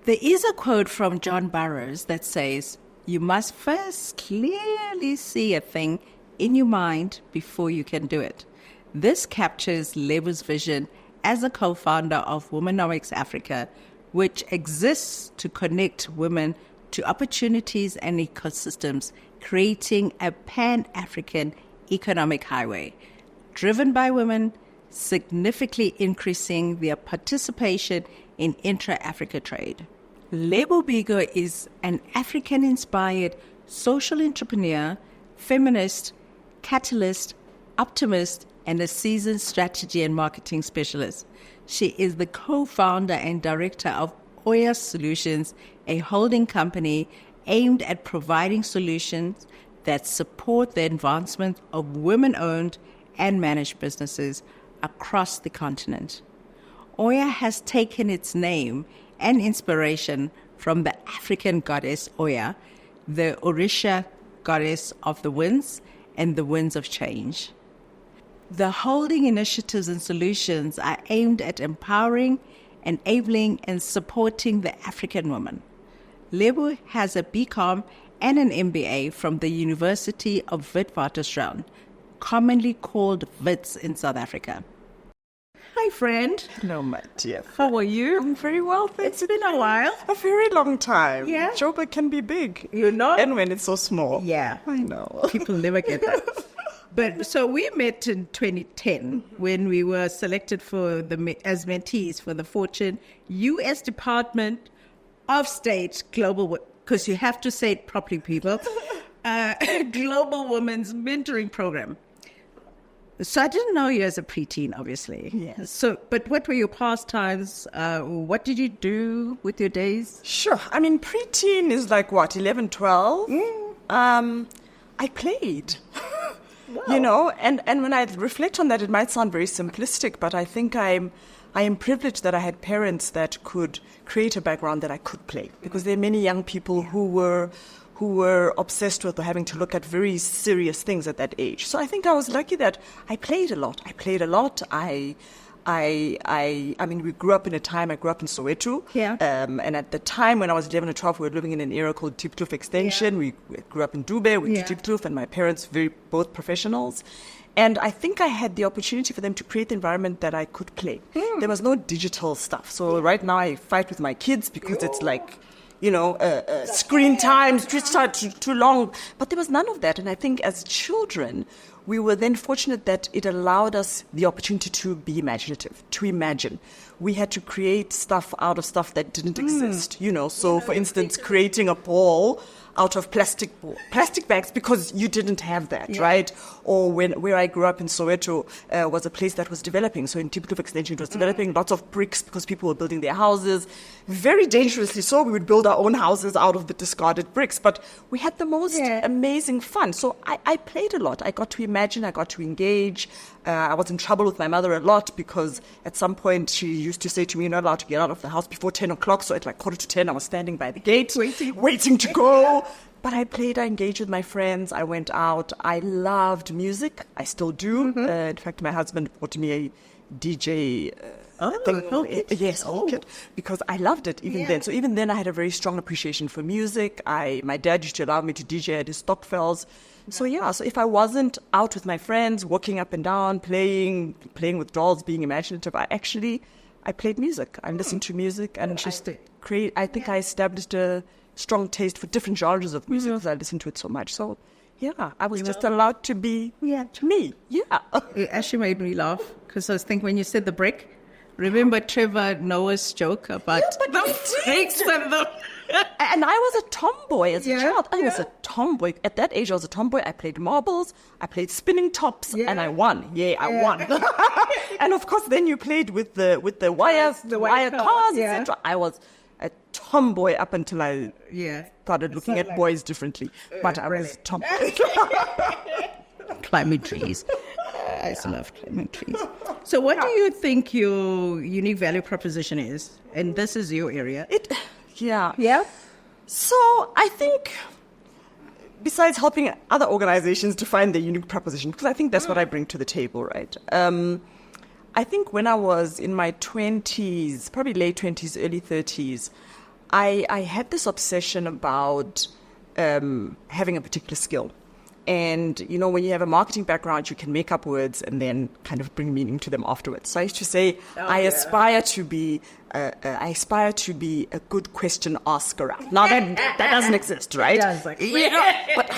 There is a quote from John Burroughs that says, "You must first clearly see a thing in your mind before you can do it." This captures Lebo's vision as a co-founder of Womenomics Africa, which exists to connect women to opportunities and ecosystems, creating a pan-African economic highway driven by women, significantly increasing their participation in intra-Africa trade. Lebo Biko is an African-inspired social entrepreneur, feminist, catalyst, optimist, and a seasoned strategy and marketing specialist. She is the co-founder and director of Oya Solutions, a holding company aimed at providing solutions that support the advancement of women-owned and managed businesses across the continent. Oya has taken its name and inspiration from the African Goddess Oya, the Orisha goddess of the winds and the winds of change. The holding initiatives and solutions are aimed at empowering, enabling, and supporting the African woman. Lebo has a BCom and an MBA from the University of Witwatersrand, commonly called WITS in South Africa. Hi, friend. Hello, my dear. How are you? I'm very well, thanks. It's been a while. A very long time. Yeah. Joburg can be big. You know? And when it's so small. Yeah. I know. People never get that. But so we met in 2010 when we were selected as mentees for the Fortune U.S. Department of State Global, because you have to say it properly, people, Global Women's Mentoring Program. So I didn't know you as a preteen, obviously. Yes. So, but what were your pastimes? What did you do with your days? Sure. I mean, preteen is like what, 11, 12? I played. Wow. You know, and when I reflect on that, it might sound very simplistic, but I think I am privileged that I had parents that could create a background that I could play, because there are many young people who were obsessed with having to look at very serious things at that age. So I think I was lucky that I played a lot. I mean, we grew up in a time, I grew up in Soweto. Yeah. And at the time when I was 11 or 12, we were living in an area called Diepkloof Extension. Yeah. We grew up in Dube, with Diepkloof, and my parents, both professionals. And I think I had the opportunity for them to create the environment that I could play. There was no digital stuff. So right now I fight with my kids because it's like, screen times too long. But there was none of that. And I think as children, we were then fortunate that it allowed us the opportunity to be imaginative, to imagine. We had to create stuff out of stuff that didn't exist, So, for instance, creating a ball out of plastic bags because you didn't have that, right? Or where I grew up in Soweto was a place that was developing. So in Diepkloof Extension, it was developing lots of bricks because people were building their houses. Very dangerously so, we would build our own houses out of the discarded bricks. But we had the most amazing fun. So I played a lot. I got to imagine, I got to engage. I was in trouble with my mother a lot because at some point she used to say to me, "You're not allowed to get out of the house before 10 o'clock. So at like 9:45, I was standing by the gate, waiting to go. But I played, I engaged with my friends, I went out. I loved music. I still do. In fact, my husband bought me a DJ Yes, kit, because I loved it even then. So even then I had a very strong appreciation for music. My dad used to allow me to DJ at his Stokvels. So so if I wasn't out with my friends, walking up and down, playing with dolls, being imaginative, I played music. I listened to music, and I think I established a strong taste for different genres of music because I listened to it so much. So I was just allowed to be me. It actually made me laugh because I was thinking when you said the brick, remember Trevor Noah's joke about the bricks and the... And I was a tomboy as a child. I was a tomboy. At that age, I was a tomboy. I played marbles, I played spinning tops, and I won. I won. And of course, then you played with the wire cars, etc. I was a tomboy up until I started looking at boys differently. But I was a tomboy. Climbing trees. I used to love climbing trees. So what do you think your unique value proposition is? And this is your area. So I think besides helping other organizations to find their unique proposition, because I think that's what I bring to the table, right? I think when I was in my 20s, probably late 20s, early 30s, I had this obsession about having a particular skill. And, when you have a marketing background, you can make up words and then kind of bring meaning to them afterwards. So I used to say, I aspire to be a good question asker. Now that doesn't exist, right? It does, actually. But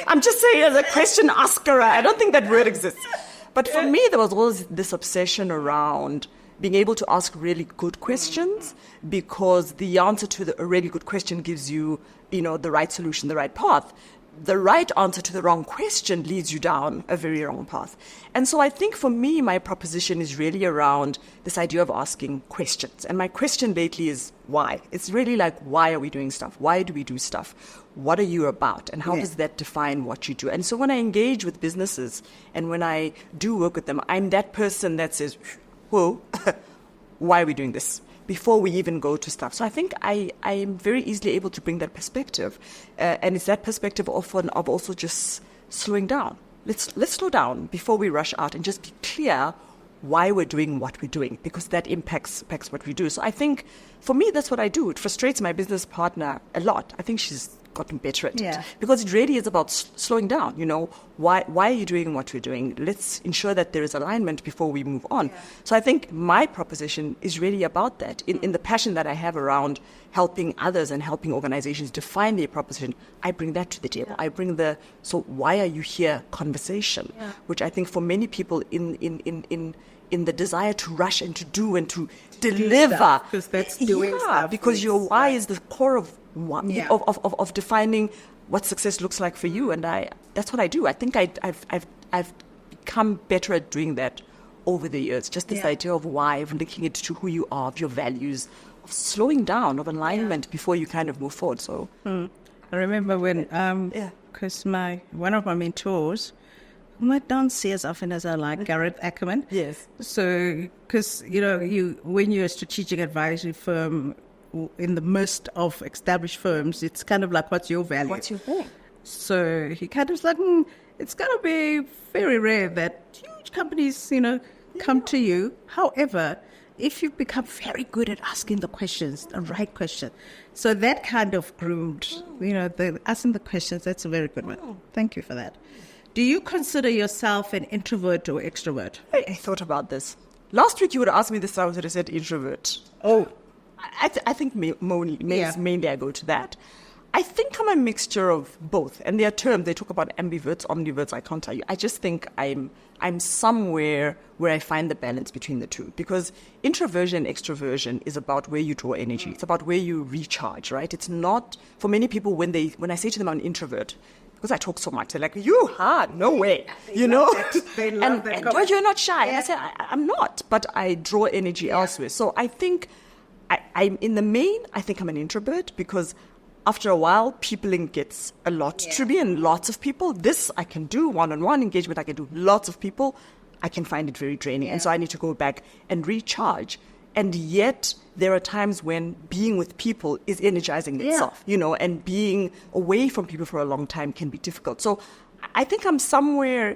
I'm just saying, as a question asker, I don't think that word exists. But for me, there was always this obsession around being able to ask really good questions, because the answer to a really good question gives you, the right solution, the right path. The right answer to the wrong question leads you down a very wrong path. And so I think for me, my proposition is really around this idea of asking questions. And my question lately is why? It's really like, why are we doing stuff? Why do we do stuff? What are you about? And how does that define what you do? And so when I engage with businesses and when I do work with them, I'm that person that says, whoa, why are we doing this? Before we even go to stuff. So I think I am very easily able to bring that perspective. And it's that perspective often of also just slowing down. Let's slow down before we rush out and just be clear why we're doing what we're doing, because that impacts what we do. So I think for me, that's what I do. It frustrates my business partner a lot. I think she's gotten better at it, because it really is about slowing down. Why are you doing what we're doing? Let's ensure that there is alignment before we move on. So I think my proposition is really about that, in the passion that I have around helping others and helping organizations define their proposition. I bring that to the table. I bring so why are you here conversation, which I think for many people in the desire to rush and to do and to deliver, because that's doing stuff. Because your why is the core of of defining what success looks like for you. And that's what I do. I think I've become better at doing that over the years. Just this idea of why, of linking it to who you are, of your values, of slowing down, of alignment before you kind of move forward. So I remember when, because one of my mentors, whom I don't see as often as I like, Gareth Ackerman. Yes. So, because, when you're a strategic advisory firm, in the midst of established firms, it's kind of like, what's your value? What's your thing? So he kind of was like, it's going to be very rare that huge companies, come to you. However, if you become very good at asking the questions, the right question. So that kind of groomed, asking the questions, that's a very good one. Thank you for that. Do you consider yourself an introvert or extrovert? I thought about this. Last week you would have asked me this, I would have said introvert. Oh. I think mainly I go to that. I think I'm a mixture of both. And their term, they talk about ambiverts, omniverts, I can't tell you. I just think I'm somewhere where I find the balance between the two. Because introversion and extroversion is about where you draw energy. It's about where you recharge, right? It's not, for many people, when I say to them I'm an introvert, because I talk so much, they're like, you hard, no way, They love that. And you're not shy. I say, I'm not, but I draw energy elsewhere. So I think I'm in the main, I think I'm an introvert, because after a while, peopling gets a lot to me and lots of people. This I can do, one-on-one engagement, I can do lots of people. I can find it very draining. And so I need to go back and recharge. And yet there are times when being with people is energizing itself, and being away from people for a long time can be difficult. So I think I'm somewhere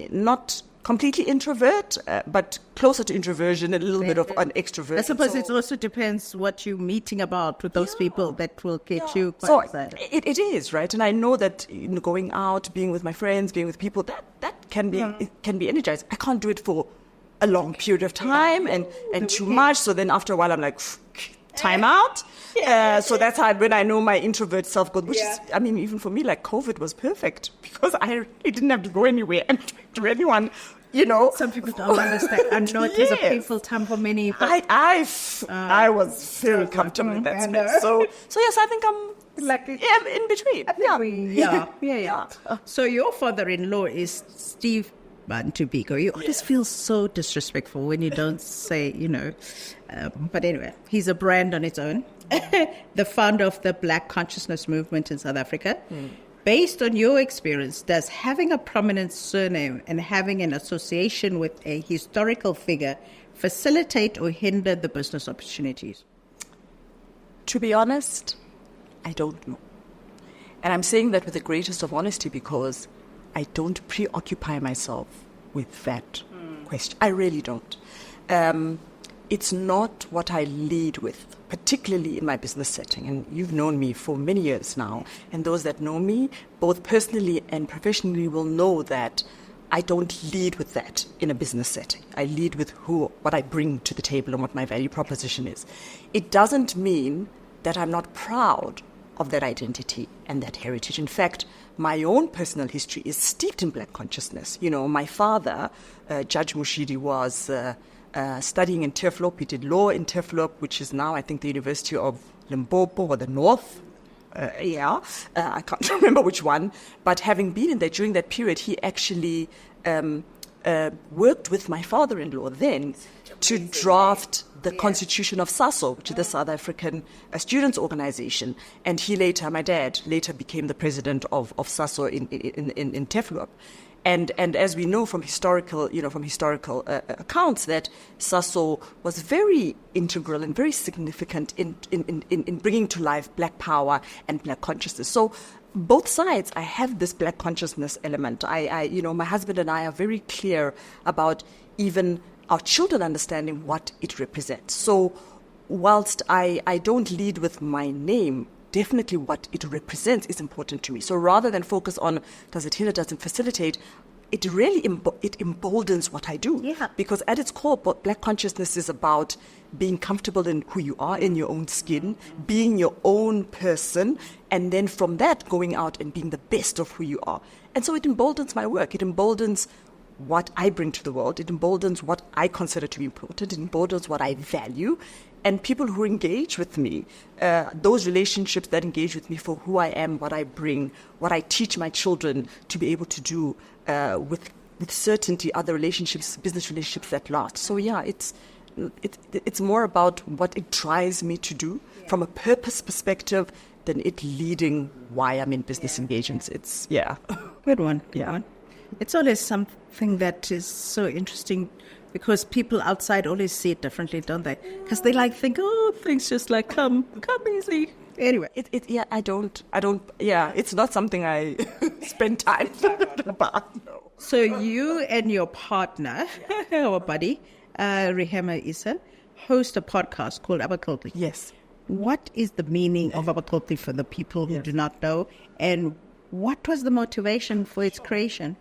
not completely introvert, but closer to introversion, a little bit of an extrovert. I suppose it also depends what you're meeting about with those people that will get you quite so excited. It is, right? And I know that going out, being with my friends, being with people, that can be it can be energized. I can't do it for a long period of time and too much. So then after a while, I'm like, time out. So that's how, when I know my introvert self goes, which is, even for me, like COVID was perfect because I really didn't have to go anywhere and talk to anyone, Some people don't understand. I know it was a painful time for many. But I was very comfortable in that space. So yes, I think I'm like in between. Yeah. So your father-in-law is Steve Dudu Biko. You always feel so disrespectful when you don't say, but anyway, he's a brand on its own. The founder of the Black Consciousness Movement in South Africa. Based on your experience, does having a prominent surname and having an association with a historical figure facilitate or hinder the business opportunities? To be honest, I don't know. And I'm saying that with the greatest of honesty because I don't preoccupy myself with that question. I really don't. It's not what I lead with, particularly in my business setting. And you've known me for many years now. And those that know me, both personally and professionally, will know that I don't lead with that in a business setting. I lead with what I bring to the table and what my value proposition is. It doesn't mean that I'm not proud of that identity and that heritage. In fact, my own personal history is steeped in Black consciousness. You know, my father, Judge Mushidi, was studying in Turfloop. He did law in Turfloop, which is now, I think, the University of Limpopo or the North. I can't remember which one. But having been in there during that period, he actually worked with my father-in-law then to draft the constitution of SASO, which is the South African Students Organization. And he later, my dad, later became the president of SASO in Turfloop. And as we know from historical accounts, that SASO was very integral and very significant in bringing to life Black power and Black consciousness. So both sides, I have this Black consciousness element. My husband and I are very clear about even our children understanding what it represents. So whilst I don't lead with my name, definitely what it represents is important to me. So rather than focus on does it hinder, does it facilitate, it really it emboldens what I do. Yeah. Because at its core, Black consciousness is about being comfortable in who you are, in your own skin, being your own person, and then from that going out and being the best of who you are. And so it emboldens my work. It emboldens what I bring to the world. It emboldens what I consider to be important. It emboldens what I value. And people who engage with me, those relationships that engage with me for who I am, what I bring, what I teach my children to be able to do with certainty, other relationships, business relationships that last. So yeah, it's more about what it drives me to do from a purpose perspective than it leading why I'm in business engagements. It's, yeah. Good one. Good Yeah. one. It's always something that is so interesting because people outside always see it differently, don't they? Because they think, oh, things just come easy. Anyway. It's not something I spend time about. No. So you and your partner, our buddy, Rehema Issa, host a podcast called Abakulti. Yes. What is the meaning of Abakulti for the people who do not know? And what was the motivation for its creation?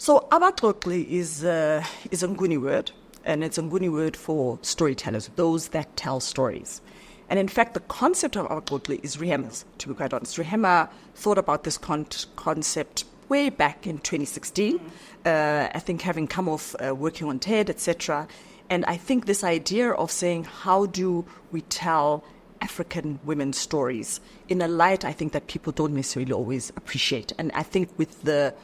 So Abaxoxi is a Nguni word, and it's a Nguni word for storytellers, those that tell stories. And in fact, the concept of Abaxoxi is Rehema's, to be quite honest. Rehema thought about this concept way back in 2016, I think having come off working on TED, etc. And I think this idea of saying, how do we tell African women's stories in a light, I think, that people don't necessarily always appreciate. And I think with the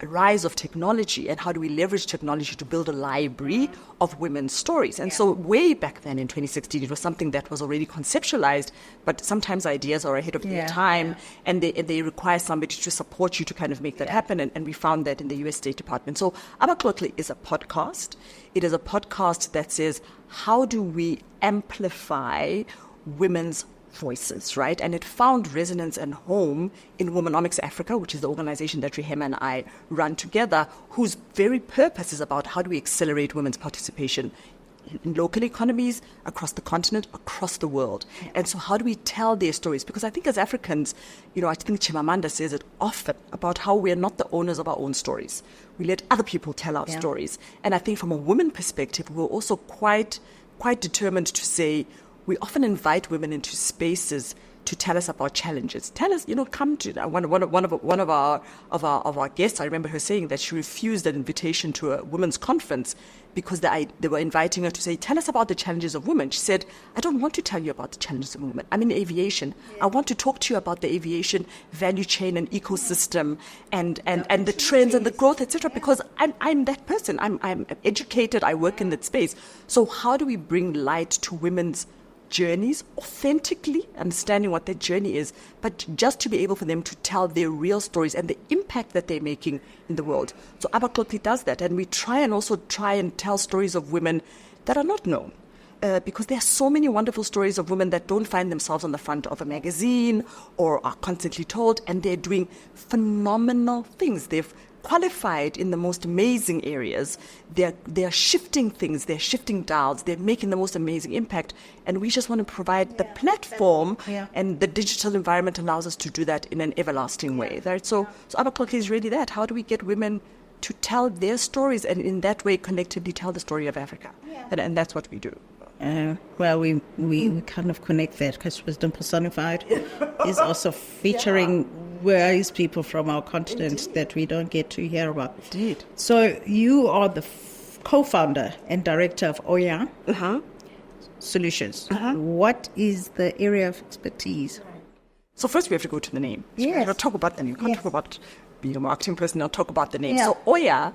rise of technology and how do we leverage technology to build a library of women's stories. And so way back then in 2016, it was something that was already conceptualized, but sometimes ideas are ahead of their time and they require somebody to support you to kind of make that happen. And we found that in the US State Department. So Abaxoxi is a podcast. It is a podcast that says, how do we amplify women's voices, right? And it found resonance and home in Womanomics Africa, which is the organization that Rehema and I run together, whose very purpose is about how do we accelerate women's participation in local economies, across the continent, across the world. And so how do we tell their stories? Because I think as Africans, I think Chimamanda says it often about how we are not the owners of our own stories. We let other people tell our stories. And I think from a woman perspective, we're also quite determined to say, we often invite women into spaces to tell us about challenges. Tell us, come to one of our guests. I remember her saying that she refused an invitation to a women's conference because they were inviting her to say, tell us about the challenges of women. She said, I don't want to tell you about the challenges of women. I'm in aviation. I want to talk to you about the aviation value chain and ecosystem and the trends and the growth, etc. Because I'm that person. I'm educated. I work in that space. So how do we bring light to women's journeys, authentically understanding what their journey is, but just to be able for them to tell their real stories and the impact that they're making in the world. So Abaxoxi does that, and we try and tell stories of women that are not known. because there are so many wonderful stories of women that don't find themselves on the front of a magazine or are constantly told, and they're doing phenomenal things. They've qualified in the most amazing areas. They're shifting things, they're shifting dials, they're making the most amazing impact, and we just want to provide the platform, and the digital environment allows us to do that in an everlasting way. Right? So Abakloke is really that. How do we get women to tell their stories and in that way collectively tell the story of Africa? And that's what we do. Well, we kind of connect that because Wisdom Personified is also featuring wise people from our continent that we don't get to hear about. Indeed. So you are the co-founder and director of Oya Solutions. What is the area of expertise? So first we have to go to the name. So we have to talk about the name. You can't talk about being a marketing person, not talk about the name. So Oya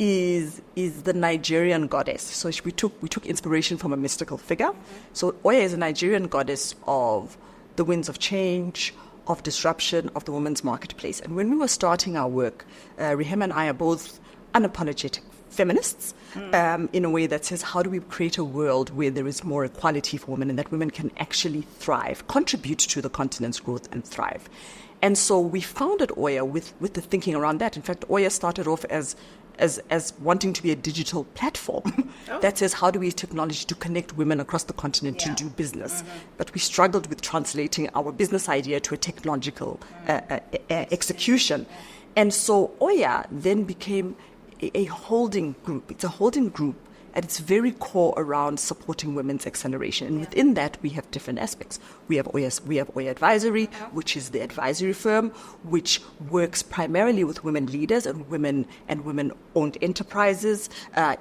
is the Nigerian goddess. So we took inspiration from a mystical figure. So Oya is a Nigerian goddess of the winds of change, of disruption, of the women's marketplace. And when we were starting our work, Rehema and I are both unapologetic feminists in a way that says, how do we create a world where there is more equality for women and that women can actually thrive, contribute to the continent's growth and thrive? And so we founded Oya with the thinking around that. In fact, Oya started off as wanting to be a digital platform that says, how do we use technology to connect women across the continent to do business? But we struggled with translating our business idea to a technological execution. And so Oya then became a holding group. It's a holding group at its very core around supporting women's acceleration. And within that, we have different aspects. We have Oya Advisory, which is the advisory firm, which works primarily with women leaders and women-owned enterprises,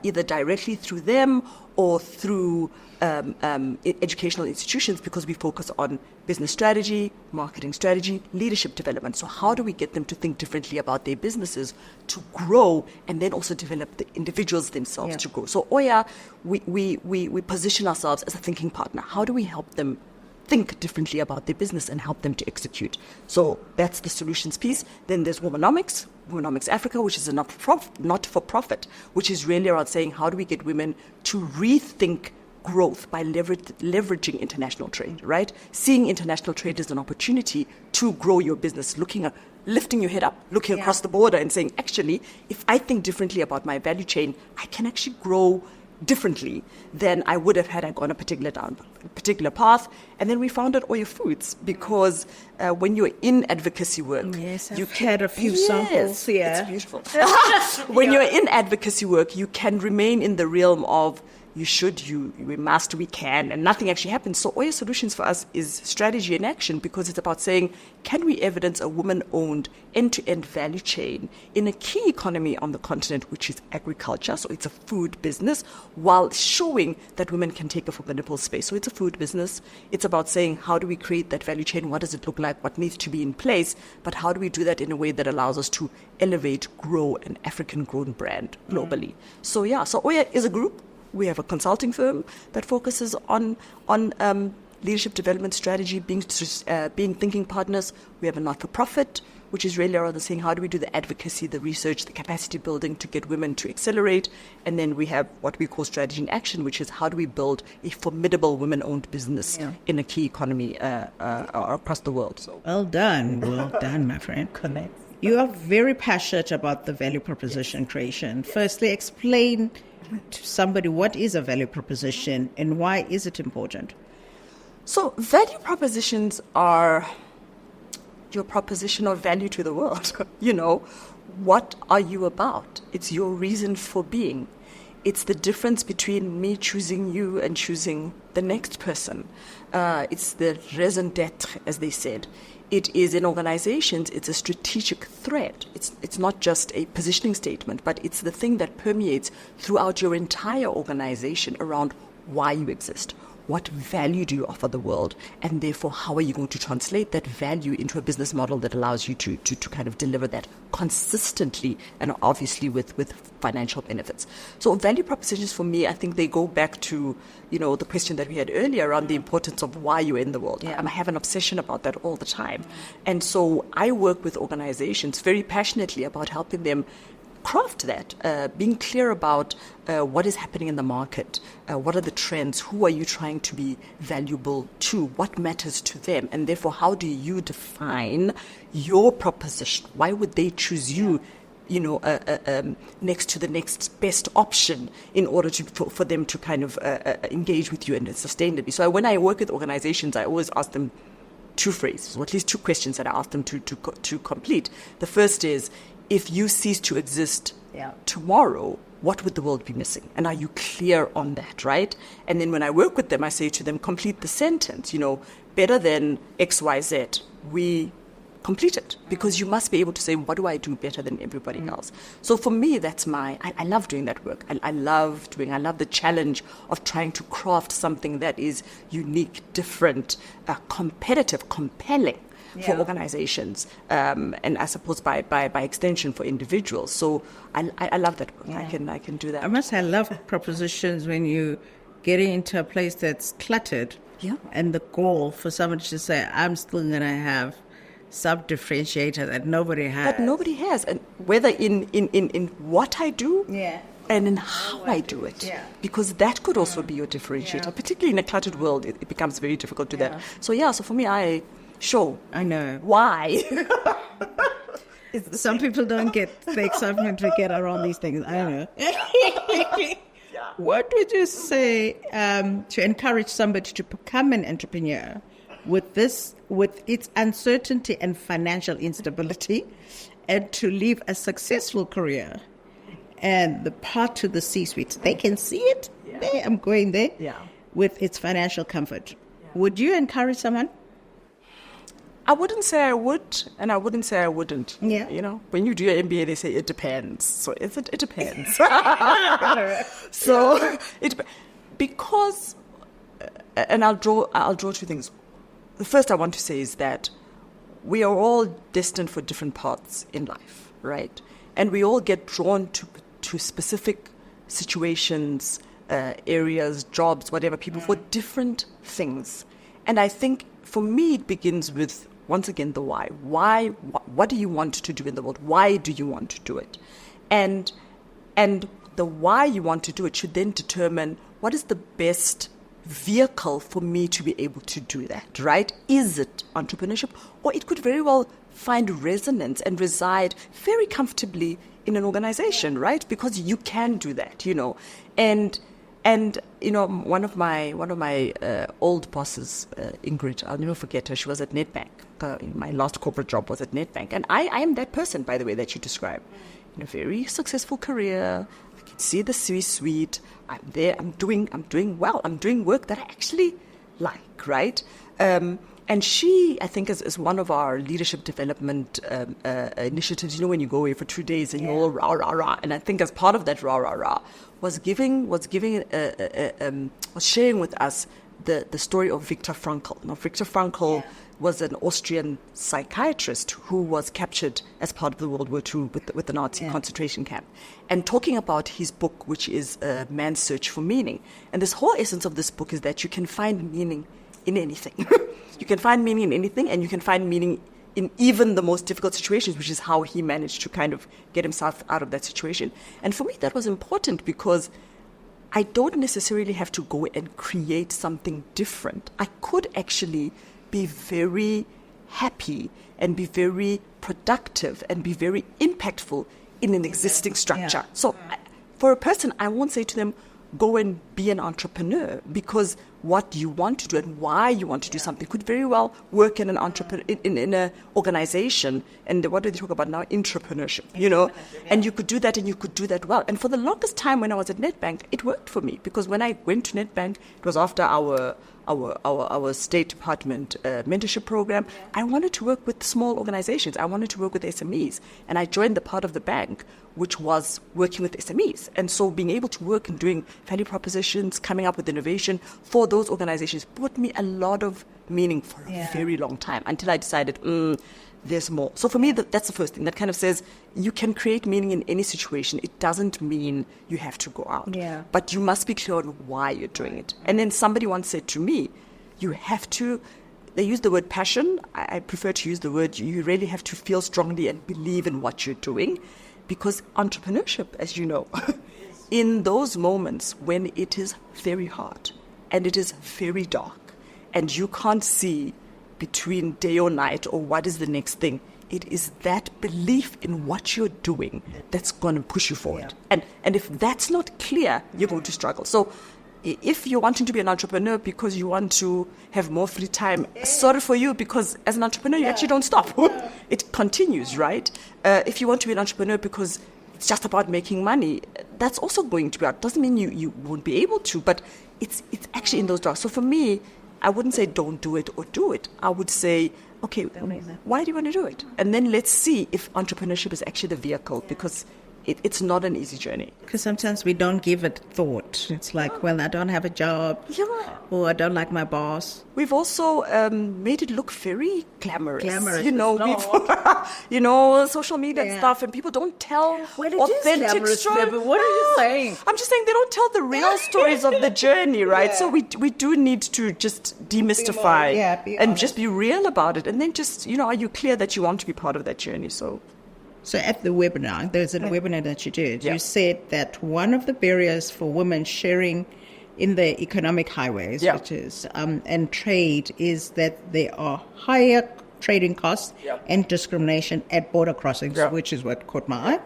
either directly through them or through educational institutions, because we focus on business strategy, marketing strategy, leadership development. So how do we get them to think differently about their businesses to grow and then also develop the individuals themselves to grow? So Oya, we position ourselves as a thinking partner. How do we help them think differently about their business and help them to execute? So that's the solutions piece. Then there's Womenomics Africa, which is a not-for-profit, which is really around saying, how do we get women to rethink growth by leveraging international trade, right? Seeing international trade as an opportunity to grow your business, lifting your head up, looking across the border and saying, actually, if I think differently about my value chain, I can actually grow differently than I would have had I gone a particular path. And then we founded Oya Foods because when you're in advocacy work, you had a few samples. It's beautiful. When you're in advocacy work, you can remain in the realm of we must, we can, and nothing actually happens. So Oya Solutions for us is strategy in action, because it's about saying, can we evidence a woman-owned end-to-end value chain in a key economy on the continent, which is agriculture, so it's a food business, while showing that women can take a formidable space. So it's a food business. It's about saying, how do we create that value chain? What does it look like? What needs to be in place? But how do we do that in a way that allows us to elevate, grow an African-grown brand globally? So Oya is a group. We have a consulting firm that focuses on leadership development strategy, being thinking partners. We have a not-for-profit, which is really around saying, how do we do the advocacy, the research, the capacity building to get women to accelerate? And then we have what we call strategy in action, which is how do we build a formidable women-owned business in a key economy across the world. So. Well done, my friend. Connect. You are very passionate about the value proposition creation. Firstly, explain to somebody what is a value proposition and why is it important? So value propositions are your proposition of value to the world. What are you about? It's your reason for being. It's the difference between me choosing you and choosing the next person. It's the raison d'être, as they said. It is in organizations, it's a strategic thread. It's not just a positioning statement, but it's the thing that permeates throughout your entire organization around why you exist. What value do you offer the world? And therefore, how are you going to translate that value into a business model that allows you to kind of deliver that consistently and obviously with financial benefits? So value propositions for me, I think they go back to, the question that we had earlier around the importance of why you're in the world. I have an obsession about that all the time. And so I work with organizations very passionately about helping them craft that, being clear about what is happening in the market, what are the trends, who are you trying to be valuable to, what matters to them, and therefore how do you define your proposition? Why would they choose you? Next to the next best option in order for them to kind of engage with you and sustainably. So when I work with organizations, I always ask them two phrases, or at least two questions that I ask them to complete. The first is, if you cease to exist tomorrow, what would the world be missing? And are you clear on that, right? And then when I work with them, I say to them, complete the sentence, better than XYZ. We complete it, because you must be able to say, what do I do better than everybody else? So for me, that's I love doing that work. I love the challenge of trying to craft something that is unique, different, competitive, compelling for organizations, and I suppose by extension for individuals. So I love that work. I can do that. I must say, I love propositions when you get into a place that's cluttered, and the goal for somebody to say, I'm still going to have sub-differentiator that nobody has. And whether in what I do and in how I do it. Yeah. Because that could also be your differentiator. Yeah. Particularly in a cluttered world, it becomes very difficult to do that. So for me, I know. Why? Some people don't get the excitement to get around these things. I don't know. What would you say to encourage somebody to become an entrepreneur with its uncertainty and financial instability, and to live a successful career and the path to the C-suite? They can see it. There, I'm going there. With its financial comfort. Would you encourage someone? I wouldn't say I would, and I wouldn't say I wouldn't. Yeah. When you do your MBA, they say it depends. So it depends. Because, and I'll draw two things. The first I want to say is that we are all destined for different paths in life, right? And we all get drawn to specific situations, areas, jobs, whatever, people for different things. And I think for me it begins with, once again, the why. Why? What do you want to do in the world? Why do you want to do it? And the why you want to do it should then determine what is the best vehicle for me to be able to do that, right? Is it entrepreneurship? Or it could very well find resonance and reside very comfortably in an organization, right? Because you can do that, And one of my old bosses, Ingrid, I'll never forget her. She was at Nedbank. My last corporate job was at Nedbank, and I am that person, by the way, that you describe. In a very successful career, I can see the C-suite. I'm there. I'm doing well. I'm doing work that I actually like, right? And she, I think, is one of our leadership development initiatives. When you go away for 2 days and you're all rah rah rah. And I think as part of that rah rah rah was sharing with us the story of Viktor Frankl. Now, Viktor Frankl was an Austrian psychiatrist who was captured as part of the World War II with the Nazi concentration camp, and talking about his book, which is Man's Search for Meaning. And this whole essence of this book is that you can find meaning in anything. You can find meaning in anything, and you can find meaning in even the most difficult situations, which is how he managed to kind of get himself out of that situation. And for me, that was important because I don't necessarily have to go and create something different. I could actually be very happy and be very productive and be very impactful in an existing structure. So for a person, I won't say to them, go and be an entrepreneur, because what you want to do and why you want to do something could very well work in an in an organization. And what do they talk about now? Entrepreneurship, and you could do that, and you could do that well. And for the longest time when I was at Nedbank, it worked for me, because when I went to Nedbank, it was after our State Department mentorship program. I wanted to work with small organizations. I wanted to work with SMEs. And I joined the part of the bank which was working with SMEs. And so being able to work and doing value propositions, coming up with innovation for those organizations brought me a lot of meaning for a very long time, until I decided, there's more. So for me, that's the first thing. That kind of says you can create meaning in any situation. It doesn't mean you have to go out. Yeah. But you must be clear on why you're doing it. And then somebody once said to me, you have to, they use the word passion. I prefer to use the word, you really have to feel strongly and believe in what you're doing. Because entrepreneurship, as you know, in those moments when it is very hard and it is very dark and you can't see between day or night or what is the next thing, it is that belief in what you're doing that's going to push you forward. And if that's not clear, you're going to struggle. So if you're wanting to be an entrepreneur because you want to have more free time, sorry for you, because as an entrepreneur, you actually don't stop. It continues, right? If you want to be an entrepreneur because it's just about making money, that's also going to be out. Doesn't mean you won't be able to, but it's actually in those dark. So for me, I wouldn't say don't do it or do it. I would say, okay, why do you want to do it? And then let's see if entrepreneurship is actually the vehicle, because it's not an easy journey. Because sometimes we don't give it thought. It's like, well, I don't have a job, or I don't like my boss. We've also made it look very glamorous. You know, social media and stuff, and people don't tell authentic stories. What are you saying? I'm just saying they don't tell the real stories of the journey, right? So we do need to just demystify and just be real about it, and then just, are you clear that you want to be part of that journey? So at the webinar, there's a webinar that you did. You said that one of the barriers for women sharing in the economic highways, which is and trade, is that there are higher trading costs and discrimination at border crossings, which is what caught my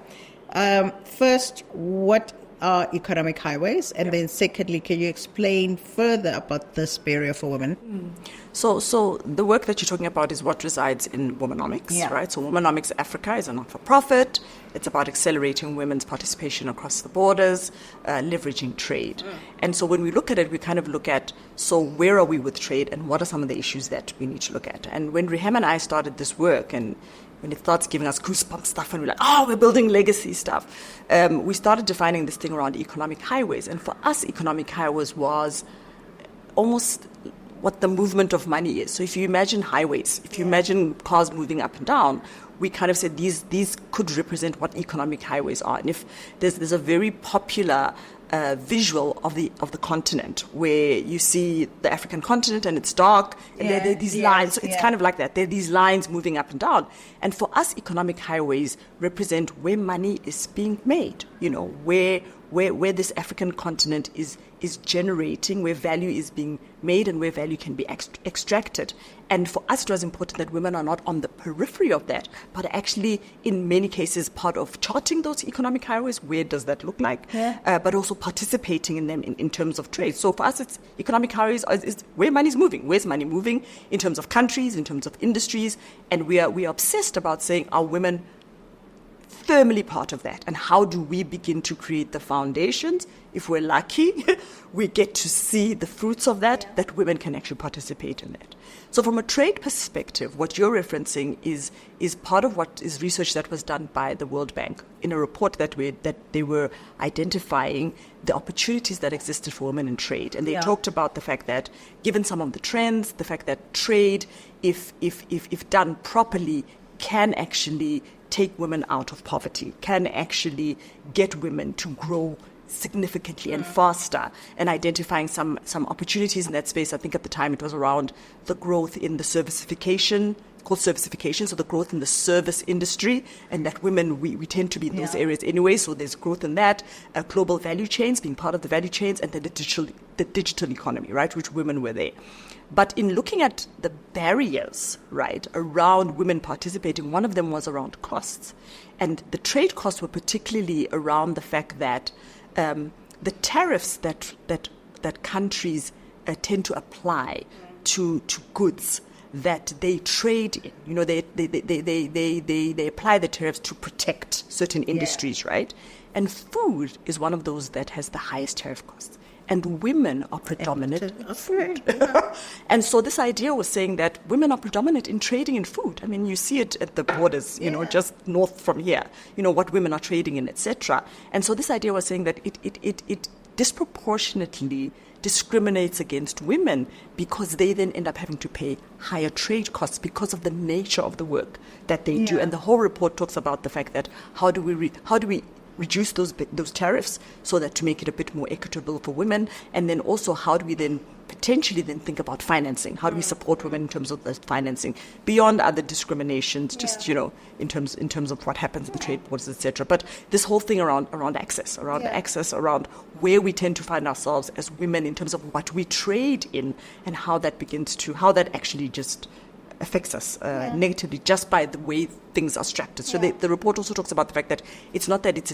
eye. First, what are economic highways? And then secondly, can you explain further about this barrier for women? So the work that you're talking about is what resides in Womenomics, right? So Womenomics Africa is a not-for-profit. It's about accelerating women's participation across the borders, leveraging trade. And so when we look at it, we kind of look at, so where are we with trade and what are some of the issues that we need to look at? And when Reham and I started this work, and when it starts giving us goosebumps stuff and we're like, we're building legacy stuff, we started defining this thing around economic highways. And for us, economic highways was almost what the movement of money is. So if you imagine highways, if you imagine cars moving up and down, we kind of said these could represent what economic highways are. And if there's a very popular visual of the continent where you see the African continent and it's dark and there are these lines. So it's kind of like that. There are these lines moving up and down. And for us, economic highways represent where money is being made, where this African continent is generating, where value is being made and where value can be extracted. And for us, it was important that women are not on the periphery of that, but actually, in many cases, part of charting those economic highways. Where does that look like? But also participating in them in terms of trade. So for us, it's economic highways is where money is moving. Where's money moving in terms of countries, in terms of industries? And we are obsessed about saying, are women firmly part of that? And how do we begin to create the foundations? If we're lucky, we get to see the fruits of that women can actually participate in that. So from a trade perspective, what you're referencing is part of what is research that was done by the World Bank in a report that they were identifying the opportunities that existed for women in trade. And they talked about the fact that given some of the trends, the fact that trade, if done properly, can actually take women out of poverty, can actually get women to grow significantly and faster, and identifying some opportunities in that space. I think at the time it was around the growth in the servicification, so the growth in the service industry, and that women, we tend to be in those areas anyway, so there's growth in that, global value chains, being part of the value chains, and then the digital economy, right, which women were there. But in looking at the barriers, right, around women participating, one of them was around costs. And the trade costs were particularly around the fact that the tariffs that countries tend to apply to goods that they trade in, they apply the tariffs to protect certain industries, right? And food is one of those that has the highest tariff costs. And women are predominant in food. And so this idea was saying that women are predominant in trading in food. I mean, you see it at the borders, just north from here, what women are trading in, etc. And so this idea was saying that it disproportionately discriminates against women because they then end up having to pay higher trade costs because of the nature of the work that they do. And the whole report talks about the fact that how do we reduce those tariffs so that to make it a bit more equitable for women, and then also how do we then potentially then think about financing. How do we support women in terms of the financing beyond other discriminations, just, in terms of what happens in the trade borders, etc. But this whole thing around access, around where we tend to find ourselves as women in terms of what we trade in and how that actually just affects us negatively just by the way things are structured. So the report also talks about the fact that it's not that it's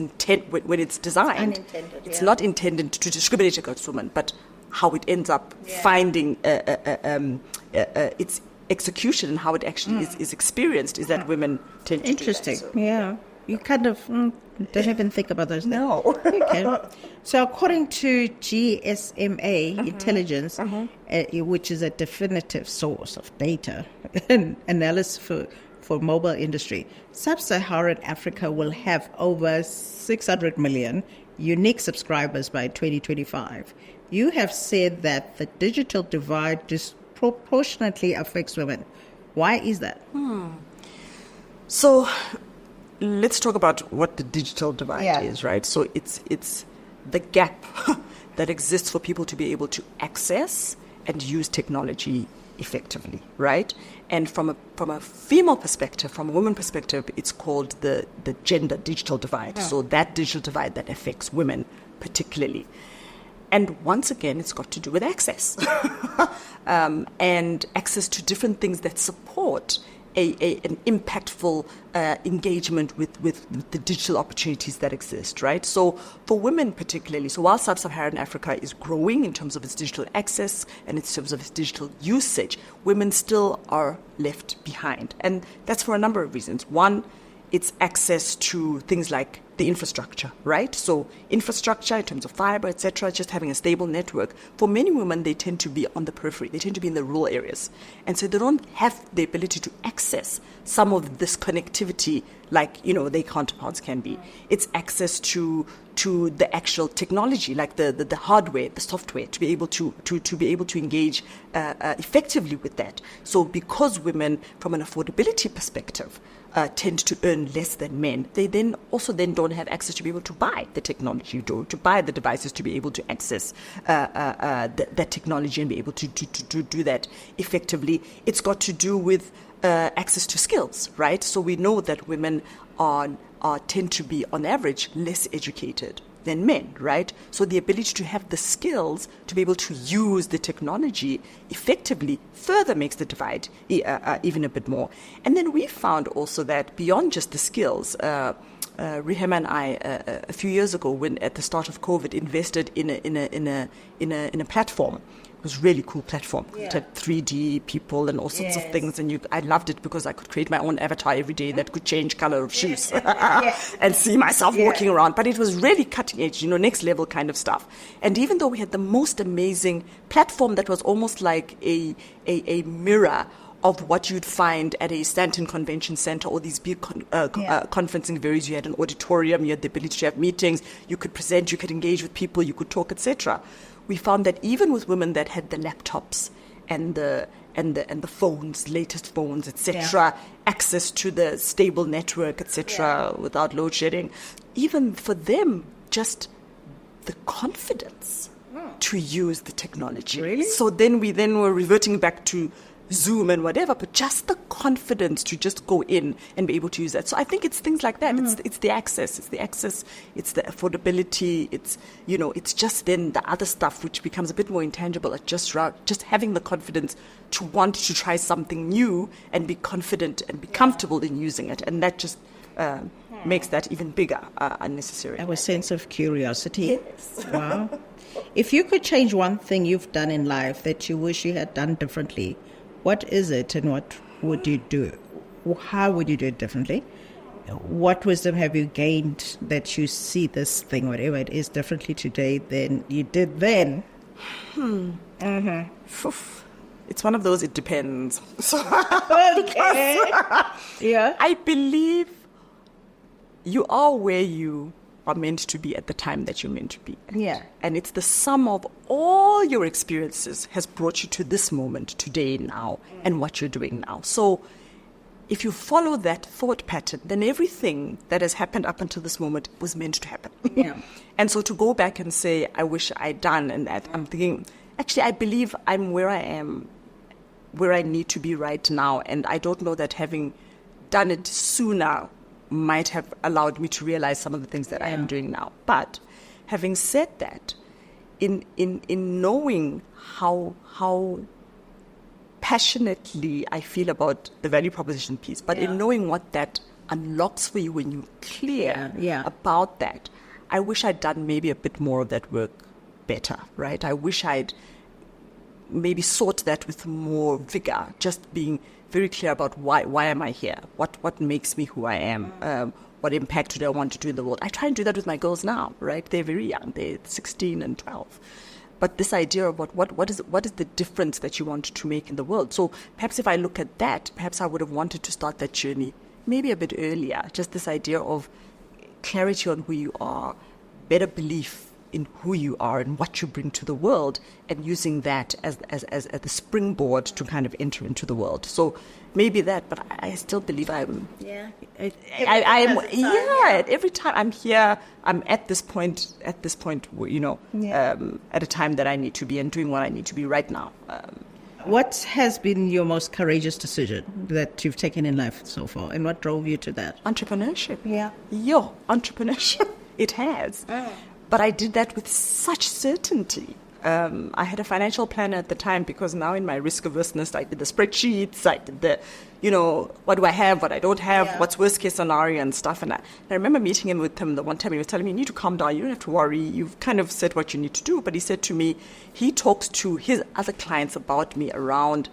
when it's designed, it's not intended to discriminate against women, but how it ends up finding its execution and how it actually is experienced is that women tend to Interesting. do that. So. Yeah. You kind of don't even think about those things. No. Okay. So according to GSMA Intelligence, which is a definitive source of data and analysis for mobile industry, Sub-Saharan Africa will have over 600 million unique subscribers by 2025. You have said that the digital divide disproportionately affects women. Why is that? So let's talk about what the digital divide is, right? So it's the gap that exists for people to be able to access and use technology effectively, right? And from a female perspective, from a woman perspective, it's called the gender digital divide. So that digital divide that affects women particularly. And once again, it's got to do with access and access to different things that support an impactful engagement with the digital opportunities that exist, right? So for women particularly, so while Sub-Saharan Africa is growing in terms of its digital access and in terms of its digital usage, women still are left behind. And that's for a number of reasons. One, it's access to things like the infrastructure, right? So infrastructure in terms of fiber, etc., just having a stable network. For many women, they tend to be on the periphery. They tend to be in the rural areas. And so they don't have the ability to access some of this connectivity like, their counterparts can be. It's access to the actual technology, like the hardware, the software, to be able to engage effectively with that. So because women, from an affordability perspective, tend to earn less than men, they then don't have access to be able to buy the technology, to buy the devices, to be able to access that technology and be able to do that effectively. It's got to do with access to skills, right? So we know that women tend to be, on average, less educated than men, right? So the ability to have the skills to be able to use the technology effectively further makes the divide even a bit more. And then we found also that beyond just the skills, Rihema and I, a few years ago, when at the start of COVID, invested in a platform. It was a really cool platform. It had 3D people and all sorts of things, and I loved it because I could create my own avatar every day that could change color of shoes and see myself walking around. But it was really cutting edge, next level kind of stuff. And even though we had the most amazing platform that was almost like a mirror of what you'd find at a Stanton Convention Center or these big conferencing venues. You had an auditorium, you had the ability to have meetings, you could present, you could engage with people, you could talk, etc. We found that even with women that had the laptops and the phones, latest phones, etc., access to the stable network, etc., without load shedding, even for them, just the confidence to use the technology. Really? So then we were reverting back to Zoom and whatever, but just the confidence to just go in and be able to use that. So I think it's things like that. It's the access, it's the affordability, it's just then the other stuff which becomes a bit more intangible. Just having the confidence to want to try something new and be confident and be comfortable in using it, and that just makes that even bigger unnecessary. Our sense of curiosity. Yes. Wow. If you could change one thing you've done in life that you wish you had done differently, what is it, and what would you do? How would you do it differently? What wisdom have you gained that you see this thing, whatever it is, differently today than you did then? It's one of those, it depends. Okay. Yeah. I believe you are where you are meant to be at the time that you're meant to be. Yeah. And it's the sum of all your experiences has brought you to this moment, today, now, and what you're doing now. So if you follow that thought pattern, then everything that has happened up until this moment was meant to happen. Yeah. And so to go back and say, I wish I'd done, and that, I'm thinking, actually, I believe I'm where I am, where I need to be right now. And I don't know that having done it sooner might have allowed me to realize some of the things that I am doing now. But having said that, in knowing how passionately I feel about the value proposition piece, but in knowing what that unlocks for you when you're clear about that, I wish I'd done maybe a bit more of that work better, right? I wish I'd maybe sought that with more vigor, just being very clear about why am I here? What makes me who I am? What impact do I want to do in the world? I try and do that with my girls now, right? They're very young. They're 16 and 12. But this idea of what is the difference that you want to make in the world? So perhaps if I look at that, perhaps I would have wanted to start that journey maybe a bit earlier. Just this idea of clarity on who you are, better belief in who you are and what you bring to the world, and using that as the springboard to kind of enter into the world. So maybe that, but I still believe I'm. Yeah. Every time I'm here, I'm at this point, at a time that I need to be and doing what I need to be right now. What has been your most courageous decision that you've taken in life so far, and what drove you to that? Entrepreneurship. Yeah. Entrepreneurship. It has. But I did that with such certainty. I had a financial planner at the time, because now in my risk averseness, I did the spreadsheets, I did the, what do I have, what I don't have, what's worst case scenario and stuff. And I remember meeting him the one time he was telling me, you need to calm down, you don't have to worry, you've kind of said what you need to do. But he said to me, he talks to his other clients about me around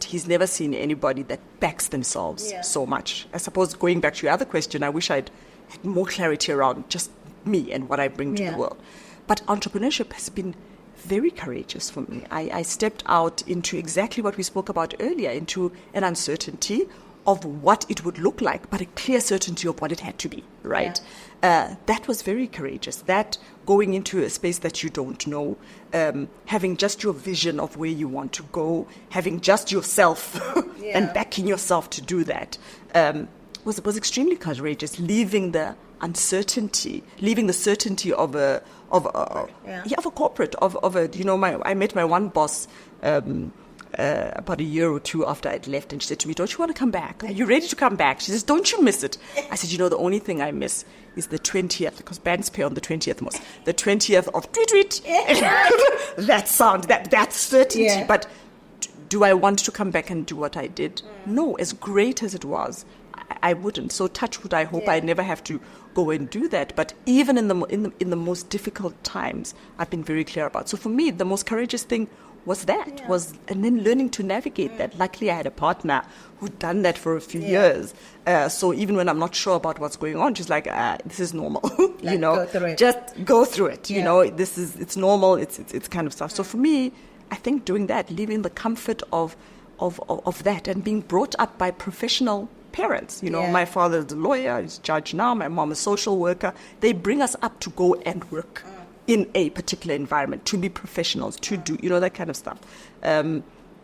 he's never seen anybody that backs themselves so much. I suppose going back to your other question, I wish I'd had more clarity around just me and what I bring to the world. But entrepreneurship has been very courageous for me. I stepped out into exactly what we spoke about earlier, into an uncertainty of what it would look like, but a clear certainty of what it had to be, right? That was very courageous. That going into a space that you don't know, having just your vision of where you want to go, having just yourself and backing yourself to do that, was extremely courageous, leaving the uncertainty, leaving the certainty of a corporate, I met my one boss about a year or two after I'd left, and she said to me, don't you want to come back? Are you ready to come back? She says, don't you miss it? I said, the only thing I miss is the 20th, because bands pay on the 20th most, the 20th of tweet. That sound, that certainty. Yeah. But do I want to come back and do what I did? No, as great as it was, I wouldn't. So touch wood, I hope I never have to go and do that. But even in the most difficult times, I've been very clear about. So for me, the most courageous thing was that, and then learning to navigate that. Luckily, I had a partner who'd done that for a few years. So even when I'm not sure about what's going on, she's like, this is normal, go through it. Just go through it. It's normal. It's kind of stuff. So for me, I think doing that, leaving the comfort of that, and being brought up by professional parents. My father is a lawyer, he's a judge now, my mom is a social worker. They bring us up to go and work in a particular environment, to be professionals, to do, that kind of stuff.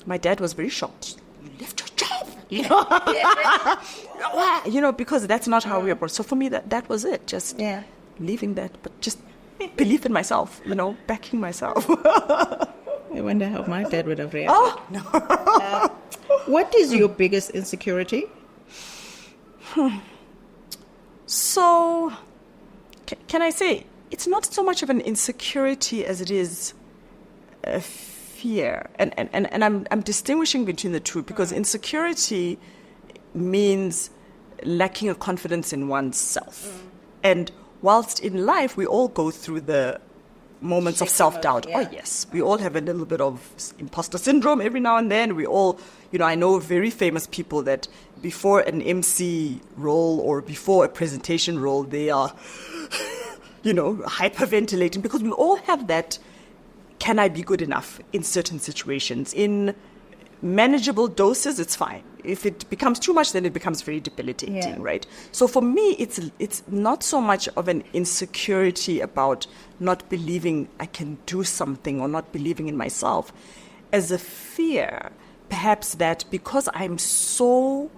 My dad was very shocked. You left your job, because that's not how we approach. So for me, that was it, just leaving that, but just belief in myself, backing myself. I wonder how my dad would have reacted. Oh, no. What is your biggest insecurity? So, can I say, it's not so much of an insecurity as it is a fear. And I'm distinguishing between the two, because insecurity means lacking a confidence in oneself. And whilst in life we all go through the moments of self-doubt. Oh, yes. We all have a little bit of imposter syndrome every now and then. We all, I know very famous people that before an MC role or before a presentation role, they are, hyperventilating, because we all have that, can I be good enough in certain situations? In manageable doses, it's fine. If it becomes too much, then it becomes very debilitating, right? So for me, it's not so much of an insecurity about not believing I can do something or not believing in myself, as a fear, perhaps, that because I'm so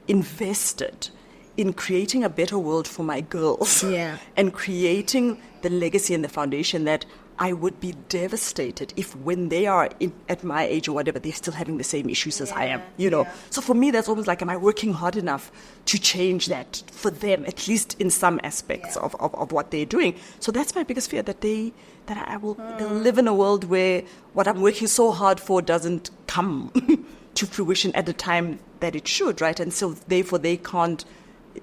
invested in creating a better world for my girls. Yeah. And creating the legacy and the foundation that I would be devastated if when they are at my age or whatever, they're still having the same issues as I am, you know. So for me, that's almost like, am I working hard enough to change that for them, at least in some aspects of what they're doing? So that's my biggest fear, that they'll live in a world where what I'm working so hard for doesn't come to fruition at the time that it should, right? And so therefore they can't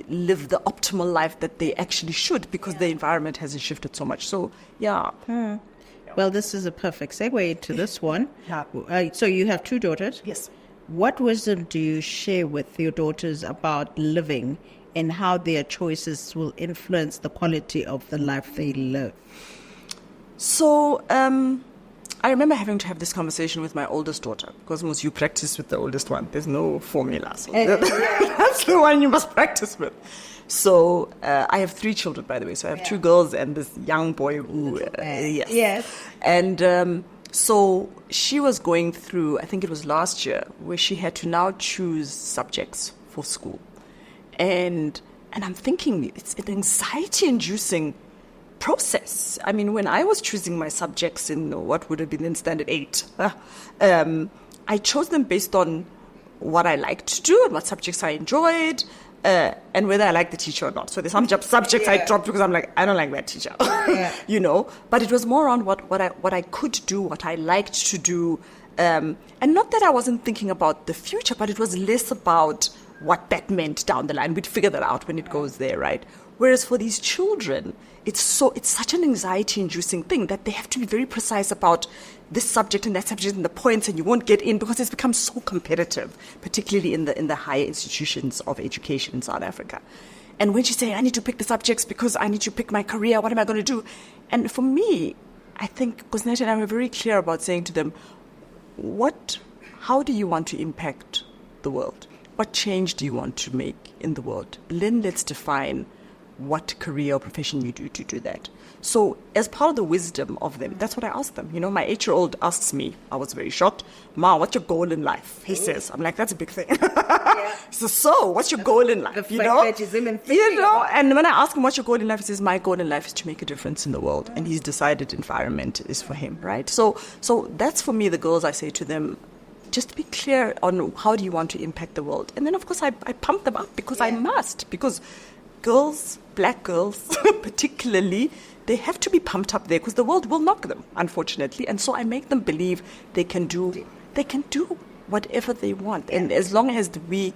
live the optimal life that they actually should, because the environment hasn't shifted so much. So, yeah. Well, this is a perfect segue into this one. So you have 2 daughters. Yes. What wisdom do you share with your daughters about living and how their choices will influence the quality of the life they live? So, I remember having to have this conversation with my oldest daughter, because most you practice with the oldest one. There's no formula. So that's the one you must practice with. So I have 3 children, by the way. So I have 2 girls and this young boy who, yes. And so she was going through, I think it was last year, where she had to now choose subjects for school. And I'm thinking it's an anxiety-inducing process. I mean, when I was choosing my subjects in what would have been in standard 8, I chose them based on what I liked to do and what subjects I enjoyed, and whether I liked the teacher or not. So there's some subjects I dropped because I'm like, I don't like that teacher, you know. But it was more on what I could do, what I liked to do, and not that I wasn't thinking about the future, but it was less about what that meant down the line. We'd figure that out when it goes there, right? Whereas for these children, it's such an anxiety-inducing thing that they have to be very precise about this subject and that subject and the points, and you won't get in because it's become so competitive, particularly in the higher institutions of education in South Africa. And when she's saying, I need to pick the subjects because I need to pick my career, what am I going to do? And for me, I think Gosneta and I were very clear about saying to them, how do you want to impact the world? What change do you want to make in the world? Then let's define what career or profession you do to do that. So as part of the wisdom of them, that's what I asked them. You know, my 8-year-old asks me, I was very shocked, Ma, what's your goal in life? He says, I'm like, that's a big thing. So what's your goal in life? The fact that is him and when I ask him what's your goal in life, he says, my goal in life is to make a difference in the world. And he's decided environment is for him, right? So that's for me the goals I say to them. Just be clear on how do you want to impact the world. And then, of course, I pump them up because I must. Because girls, black girls particularly, they have to be pumped up there because the world will knock them, unfortunately. And so I make them believe they can do whatever they want. And as long as we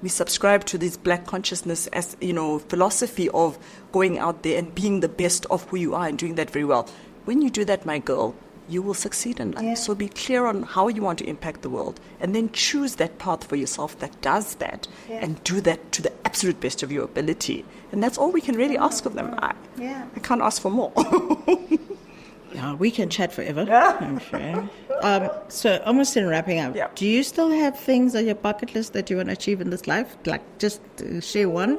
subscribe to this black consciousness as, you know, philosophy of going out there and being the best of who you are and doing that very well. When you do that, my girl, you will succeed in life. Yeah. So be clear on how you want to impact the world and then choose that path for yourself that does that and do that to the absolute best of your ability. And that's all we can really ask of them. I can't ask for more. We can chat forever, I'm sure. So almost in wrapping up, do you still have things on your bucket list that you want to achieve in this life? Like just share one?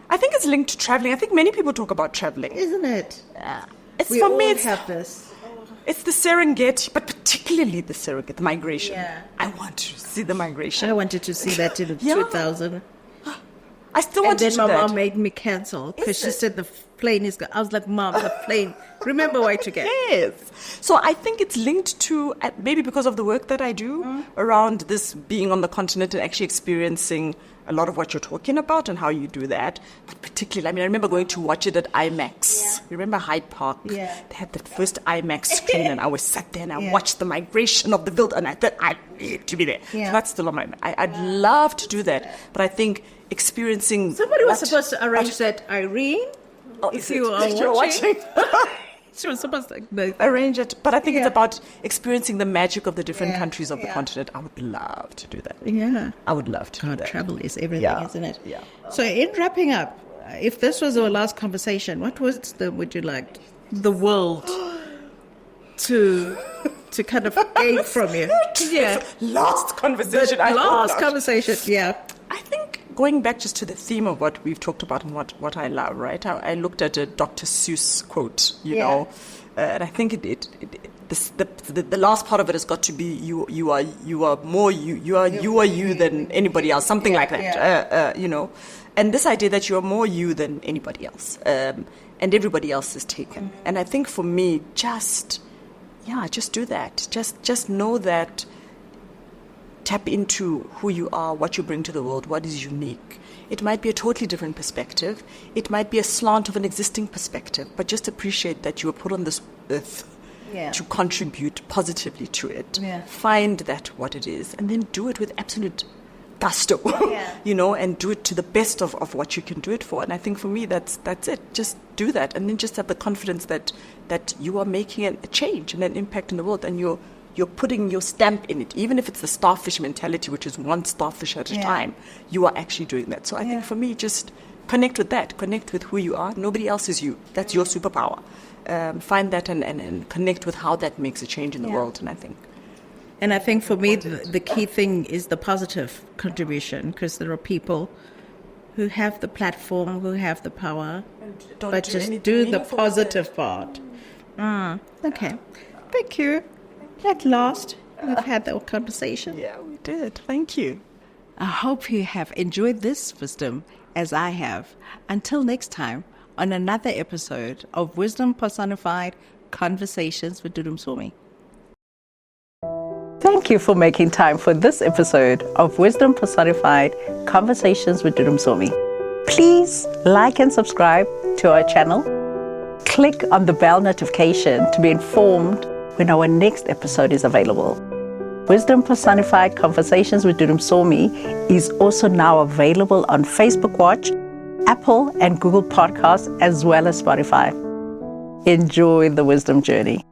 I think it's linked to traveling. I think many people talk about traveling. Isn't it? It's for me. Have this. It's the Serengeti, but particularly the Serengeti, the migration. Yeah. I want to see the migration. I wanted to see that in 2000. I still want to do that. And then my mom made me cancel because she said the plane is gone. I was like, Mom, the plane. Remember why to get. Yes. So I think it's linked to, maybe because of the work that I do around this being on the continent and actually experiencing a lot of what you're talking about and how you do that. But particularly, I remember going to watch it at IMAX. Yeah. You remember Hyde Park? Yeah. They had that first IMAX screen and I was sat there and I watched the migration of the build and I thought, I need to be there. Yeah. So that's still on my mind. I'd love to do that. But I think experiencing... Somebody was supposed to arrange that, Irene. Oh, if you are watching. She was supposed to arrange it. But I think it's about experiencing the magic of the different countries of the continent. I would love to do that. Yeah. I would love to do that. Travel is everything, isn't it? Yeah. So in wrapping up, if this was our last conversation, what wisdom would you like the world to kind of gain from you? Last conversation. Conversation, I think going back just to the theme of what we've talked about and what I love, right? I looked at a Dr. Seuss quote, you know, and I think the last part of it has got to be you are more you than anybody else, something like that, you know. And this idea that you're more you than anybody else, and everybody else is taken. And I think for me, just do that. Just know that. Tap into who you are, what you bring to the world, what is unique. It might be a totally different perspective. It might be a slant of an existing perspective, but just appreciate that you were put on this earth to contribute positively to it. Find that what it is, and then do it with absolute gusto, and do it to the best of what you can do it for. And I think for me, that's it. Just do that, and then just have the confidence that you are making a change and an impact in the world, and you're putting your stamp in it. Even if it's the starfish mentality, which is one starfish at a time, you are actually doing that. So I think for me, just connect with that. Connect with who you are. Nobody else is you. That's your superpower. Find that and connect with how that makes a change in the world. And I think for me, the key thing is the positive contribution, because there are people who have the platform, who have the power, but just do the positive part. Okay. Thank you. At last, we've had that conversation. Yeah, we did. Thank you. I hope you have enjoyed this wisdom as I have. Until next time, on another episode of Wisdom Personified Conversations with Dudu Msomi. Thank you for making time for this episode of Wisdom Personified Conversations with Dudu Msomi. Please like and subscribe to our channel. Click on the bell notification to be informed when our next episode is available. Wisdom Personified Conversations with Dudu Msomi is also now available on Facebook Watch, Apple and Google Podcasts, as well as Spotify. Enjoy the wisdom journey.